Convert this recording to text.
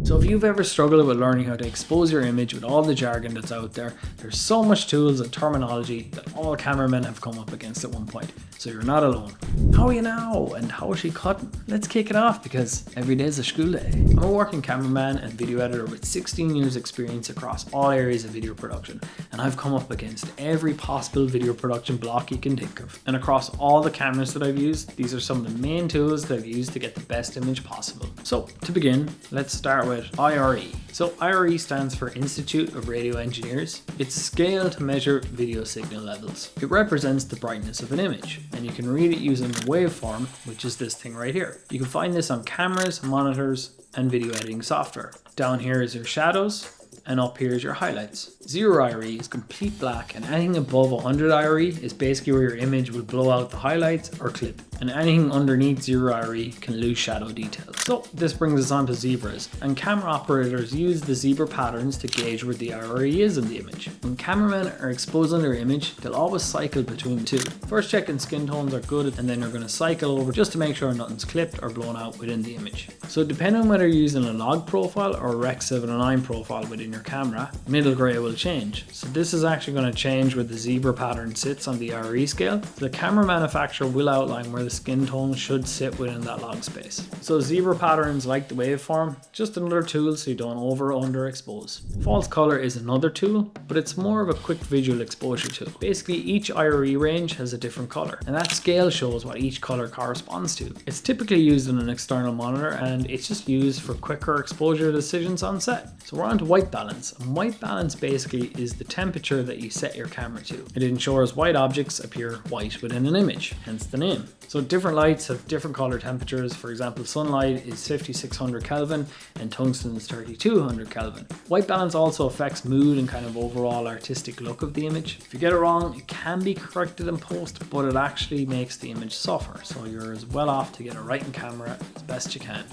So if you've ever struggled with learning how to expose your image with all the jargon that's out there, there's so much tools and terminology that all cameramen have come up against at one point. So you're not alone. How are you now? And how is she cutting? Let's kick it off because every day is a school day. I'm a working cameraman and video editor with 16 years experience across all areas of video production. And I've come up against every possible video production block you can think of. And across all the cameras that I've used, these are some of the main tools that I've used to get the best image possible. So to begin, let's start with IRE. So IRE stands for Institute of Radio Engineers. It's a scale to measure video signal levels. It represents the brightness of an image, and you can read it using the waveform, which is this thing right here. You can find this on cameras, monitors, and video editing software. Down here is your shadows, and up here is your highlights. 0 IRE is complete black, and anything above 100 IRE is basically where your image will blow out the highlights or clip. And anything underneath 0 IRE can lose shadow details. So this brings us on to zebras, and camera operators use the zebra patterns to gauge where the IRE is in the image. When cameramen are exposing their image, they'll always cycle between the two. First checking skin tones are good, and then you're going to cycle over just to make sure nothing's clipped or blown out within the image. So depending on whether you're using a log profile or a Rec 709 profile within your camera, middle grey will change. So this is actually going to change where the zebra pattern sits on the IRE scale. The camera manufacturer will outline where the skin tone should sit within that log space. So zebra patterns, like the waveform, just another tool so you don't over or underexpose. False color is another tool, but it's more of a quick visual exposure tool. Basically each IRE range has a different color, and that scale shows what each color corresponds to. It's typically used in an external monitor, and it's just used for quicker exposure decisions on set. So we're on to white balance, and white balance basically is the temperature that you set your camera to. It ensures white objects appear white within an image, hence the name. So different lights have different color temperatures. For example, sunlight is 5600 Kelvin and tungsten is 3200 Kelvin. White balance also affects mood and kind of overall artistic look of the image. If you get it wrong, it can be corrected in post, but it actually makes the image suffer. So you're as well off to get it right in camera as best you can.